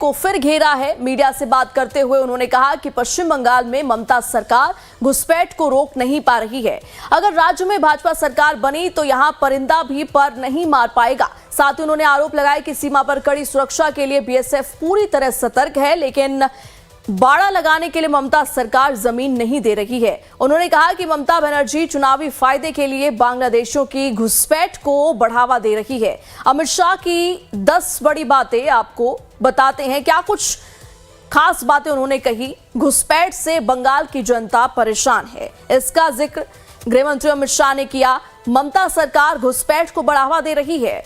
को फिर घेरा है। मीडिया से बात करते हुए उन्होंने कहा कि पश्चिम बंगाल में ममता सरकार घुसपैठ को रोक नहीं पा रही है। अगर राज्य में भाजपा सरकार बनी तो यहां परिंदा भी पर नहीं मार पाएगा। साथ ही उन्होंने आरोप लगाया कि सीमा पर कड़ी सुरक्षा के लिए बीएसएफ पूरी तरह सतर्क है, लेकिन बाड़ा लगाने के लिए ममता सरकार जमीन नहीं दे रही है। उन्होंने कहा कि ममता बनर्जी चुनावी फायदे के लिए बांग्लादेशियों की घुसपैठ को बढ़ावा दे रही है। अमित शाह की 10 बड़ी बातें आपको बताते हैं, क्या कुछ खास बातें उन्होंने कही। घुसपैठ से बंगाल की जनता परेशान है, इसका जिक्र गृह मंत्री अमित शाह ने किया। ममता सरकार घुसपैठ को बढ़ावा दे रही है,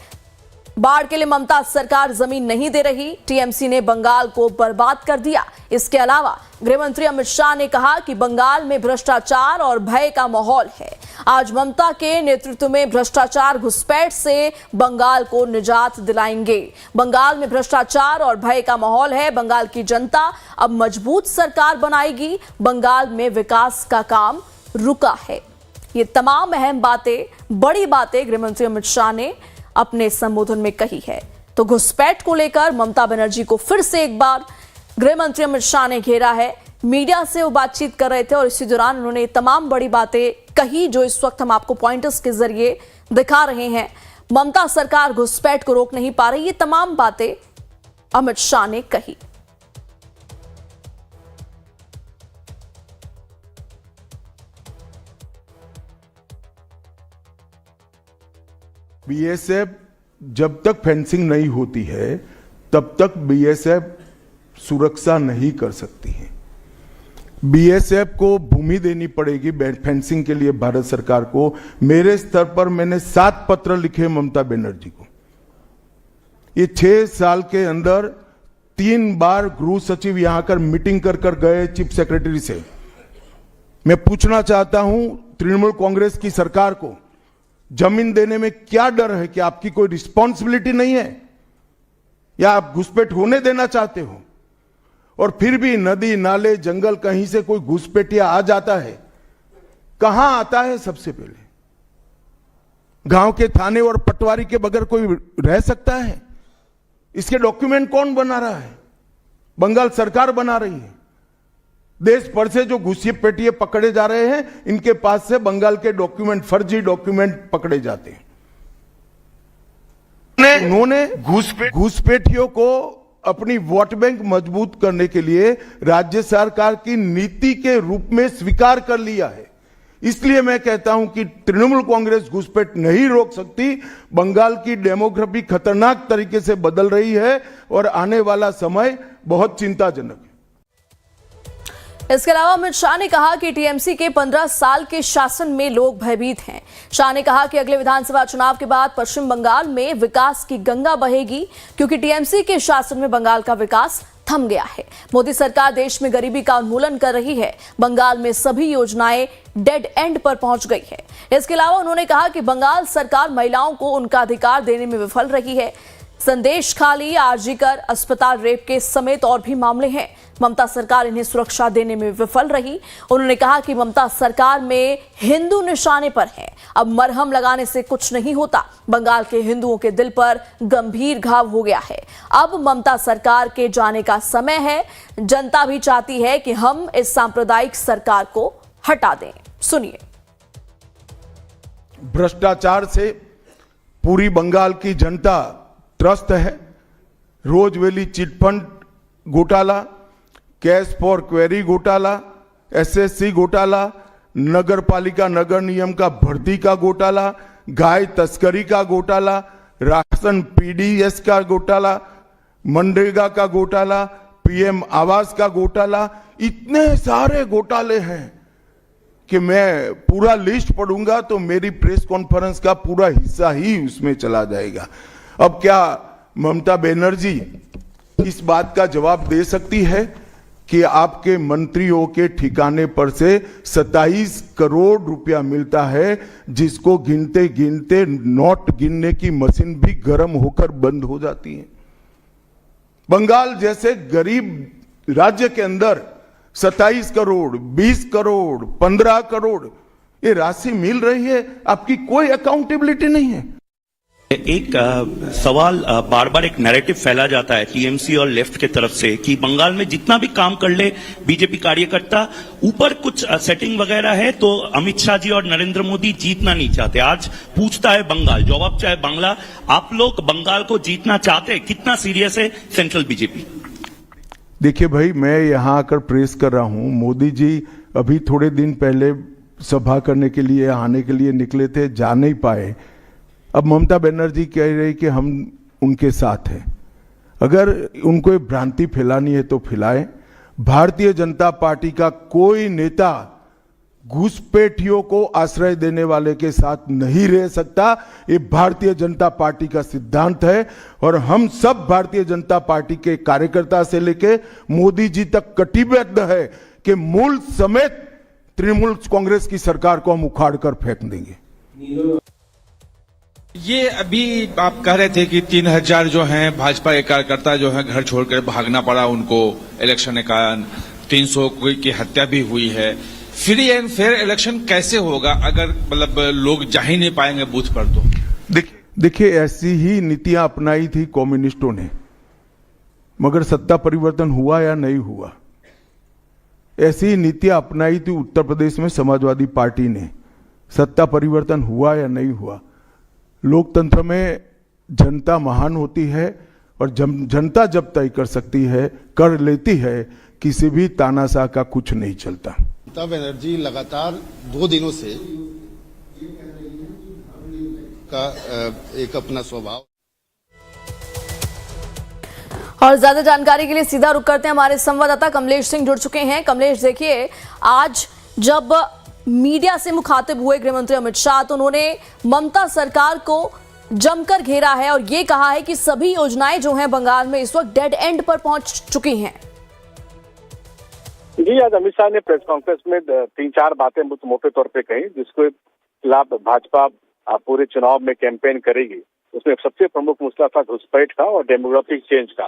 बाढ़ के लिए ममता सरकार जमीन नहीं दे रही, टीएमसी ने बंगाल को बर्बाद कर दिया। इसके अलावा गृह मंत्री अमित शाह ने कहा कि बंगाल में भ्रष्टाचार और भय का माहौल है। आज ममता के नेतृत्व में भ्रष्टाचार घुसपैठ से बंगाल को निजात दिलाएंगे। बंगाल में भ्रष्टाचार और भय का माहौल है, बंगाल की जनता अब मजबूत सरकार बनाएगी। बंगाल में विकास का काम रुका है। ये तमाम अहम बातें, बड़ी बातें गृह मंत्री अमित शाह ने अपने संबोधन में कही है। तो घुसपैठ को लेकर ममता बनर्जी को फिर से एक बार गृह मंत्री अमित शाह ने घेरा है। मीडिया से वो बातचीत कर रहे थे और इसी दौरान उन्होंने तमाम बड़ी बातें कही जो इस वक्त हम आपको पॉइंटर्स के जरिए दिखा रहे हैं। ममता सरकार घुसपैठ को रोक नहीं पा रही, ये तमाम बातें अमित शाह ने कही। बीएसएफ जब तक फेंसिंग नहीं होती है तब तक बीएसएफ सुरक्षा नहीं कर सकती है। बीएसएफ को भूमि देनी पड़ेगी फेंसिंग के लिए भारत सरकार को। मेरे स्तर पर मैंने 7 पत्र लिखे ममता बनर्जी को। ये 6 साल के अंदर 3 बार गृह सचिव यहां आकर मीटिंग कर गए चीफ सेक्रेटरी से। मैं पूछना चाहता हूं तृणमूल कांग्रेस की सरकार को, जमीन देने में क्या डर है? कि आपकी कोई रिस्पॉन्सिबिलिटी नहीं है या आप घुसपैठ होने देना चाहते हो? और फिर भी नदी नाले जंगल कहीं से कोई घुसपैठिया आ जाता है, कहां आता है? सबसे पहले गांव के थाने और पटवारी के बगैर कोई रह सकता है? इसके डॉक्यूमेंट कौन बना रहा है? बंगाल सरकार बना रही है। देश भर से जो घुसपैठिए पकड़े जा रहे हैं, इनके पास से बंगाल के डॉक्यूमेंट, फर्जी डॉक्यूमेंट पकड़े जाते हैं। उन्होंने घुसपैठियों को अपनी वोट बैंक मजबूत करने के लिए राज्य सरकार की नीति के रूप में स्वीकार कर लिया है। इसलिए मैं कहता हूं कि तृणमूल कांग्रेस घुसपैठ नहीं रोक सकती। बंगाल की डेमोग्राफी खतरनाक तरीके से बदल रही है और आने वाला समय बहुत चिंताजनक है। इसके अलावा अमित शाह ने कहा कि टीएमसी के 15 साल के शासन में लोग भयभीत हैं। शाह ने कहा कि अगले विधानसभा चुनाव के बाद पश्चिम बंगाल में विकास की गंगा बहेगी, क्योंकि टीएमसी के शासन में बंगाल का विकास थम गया है। मोदी सरकार देश में गरीबी का उन्मूलन कर रही है। बंगाल में सभी योजनाएं डेड एंड पर पहुंच गई है। इसके अलावा उन्होंने कहा कि बंगाल सरकार महिलाओं को उनका अधिकार देने में विफल रही है। संदेश खाली, आरजीकर अस्पताल रेप केस समेत और भी मामले हैं। ममता सरकार इन्हें सुरक्षा देने में विफल रही। उन्होंने कहा कि ममता सरकार में हिंदू निशाने पर है, अब मरहम लगाने से कुछ नहीं होता। बंगाल के हिंदुओं के दिल पर गंभीर घाव हो गया है। अब ममता सरकार के जाने का समय है। जनता भी चाहती है कि हम इस सांप्रदायिक सरकार को हटा दें। सुनिए। भ्रष्टाचार से पूरी बंगाल की जनता त्रस्त है। रोजवेली चिटफंड घोटाला, कैश फॉर क्वेरी घोटाला, एसएससी घोटाला, नगर पालिका नगर नियम का भर्ती का घोटाला, गाय तस्करी का घोटाला, राशन पीडीएस का घोटाला, मनरेगा का घोटाला, पीएम आवास का घोटाला, इतने सारे घोटाले हैं कि मैं पूरा लिस्ट पढ़ूंगा तो मेरी प्रेस कॉन्फ्रेंस का पूरा हिस्सा ही उसमें चला जाएगा। अब क्या ममता बनर्जी इस बात का जवाब दे सकती है कि आपके मंत्रियों के ठिकाने पर से 27 करोड़ रुपया मिलता है, जिसको गिनते गिनते नोट गिनने की मशीन भी गर्म होकर बंद हो जाती है? बंगाल जैसे गरीब राज्य के अंदर 27 करोड़, 20 करोड़, 15 करोड़ ये राशि मिल रही है, आपकी कोई अकाउंटेबिलिटी नहीं है। एक सवाल बार बार एक नैरेटिव फैला जाता है टीएमसी और लेफ्ट के तरफ से कि बंगाल में जितना भी काम कर ले बीजेपी कार्यकर्ता, ऊपर कुछ सेटिंग वगैरह है तो अमित शाह जी और नरेंद्र मोदी जीतना नहीं चाहते। आज पूछता है बंगाल, जवाब चाहे बांग्ला, आप लोग बंगाल को जीतना चाहते हैं? कितना सीरियस है सेंट्रल बीजेपी? देखिए भाई, मैं यहाँ आकर प्रेस कर रहा हूँ। मोदी जी अभी थोड़े दिन पहले सभा करने के लिए आने के लिए निकले थे, जा नहीं पाए। अब ममता बनर्जी कह रही कि हम उनके साथ हैं। अगर उनको ये भ्रांति फैलानी है तो फैलाएं। भारतीय जनता पार्टी का कोई नेता घुसपैठियों को आश्रय देने वाले के साथ नहीं रह सकता। ये भारतीय जनता पार्टी का सिद्धांत है और हम सब भारतीय जनता पार्टी के कार्यकर्ता से लेके मोदी जी तक कटिबद्ध है कि मूल समेत तृणमूल कांग्रेस की सरकार को हम उखाड़ कर फेंक देंगे। ये अभी आप कह रहे थे कि 3000 जो हैं भाजपा के कार्यकर्ता जो हैं घर छोड़कर भागना पड़ा उनको इलेक्शन के कारण, 300 की हत्या भी हुई है। फ्री एंड फेयर इलेक्शन कैसे होगा अगर मतलब लोग जा ही नहीं पाएंगे बूथ पर? तो देखिए ऐसी ही नीतियां अपनाई थी कम्युनिस्टों ने, मगर सत्ता परिवर्तन हुआ या नहीं हुआ? ऐसी ही नीतियां अपनाई थी उत्तर प्रदेश में समाजवादी पार्टी ने, सत्ता परिवर्तन हुआ या नहीं हुआ? लोकतंत्र में जनता महान होती है और जनता जब तय कर सकती है, कर लेती है, किसी भी तानाशाह का कुछ नहीं चलता। ममता बनर्जी लगातार 2 दिनों से का एक अपना स्वभाव। और ज्यादा जानकारी के लिए सीधा रुख करते हैं, हमारे संवाददाता कमलेश सिंह जुड़ चुके हैं। कमलेश, देखिए आज जब मीडिया से मुखातिब हुए गृह मंत्री अमित शाह तो उन्होंने ममता सरकार को जमकर घेरा है और ये कहा है कि सभी योजनाएं जो हैं बंगाल में इस वक्त डेड एंड पर पहुंच चुकी हैं। जी, आज अमित शाह ने प्रेस कॉन्फ्रेंस में 3-4 बातें मोटे तौर पे कही जिसके खिलाफ भाजपा पूरे चुनाव में कैंपेन करेगी। उसमें सबसे प्रमुख मसला था घुसपैठ का और डेमोग्राफिक चेंज का।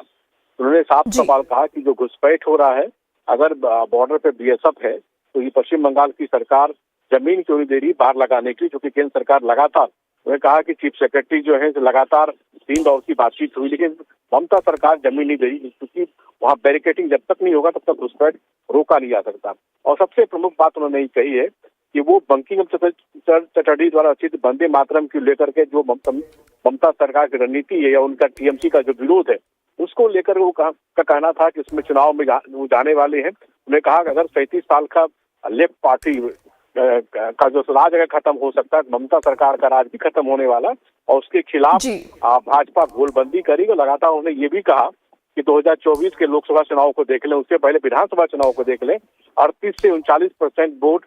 उन्होंने साफ सवाल कहा कि जो घुसपैठ हो रहा है, अगर बॉर्डर पे बीएसएफ है तो ये पश्चिम बंगाल की सरकार जमीन क्यों नहीं दे रही बाहर लगाने की, क्योंकि केंद्र सरकार लगातार, उन्होंने कहा कि चीफ सेक्रेटरी जो है लगातार 3 दौर की बातचीत हुई, लेकिन ममता सरकार जमीन नहीं दे रही क्योंकि वहाँ बैरिकेटिंग जब तक नहीं होगा तब तक घुसपैठ रोका नहीं जा सकता। और सबसे प्रमुख बात उन्होंने ये कही है कि वो बंकिम चटर्जी द्वारा रचित वंदे मातरम को लेकर के जो ममता सरकार की रणनीति है या उनका टीएमसी का जो विरोध है उसको लेकर वो का कहना था कि उसमें चुनाव में वो जाने वाले हैं। उन्होंने कहा कि अगर 37 साल का लेफ्ट पार्टी का जो राज अगर खत्म हो सकता है, ममता सरकार का राज भी खत्म होने वाला और उसके खिलाफ भाजपा गोलबंदी करेगी। लगातार उन्होंने ये भी कहा कि 2024 के लोकसभा चुनाव को देख लें, उससे पहले विधानसभा चुनाव को देख लें, 38 से 39% वोट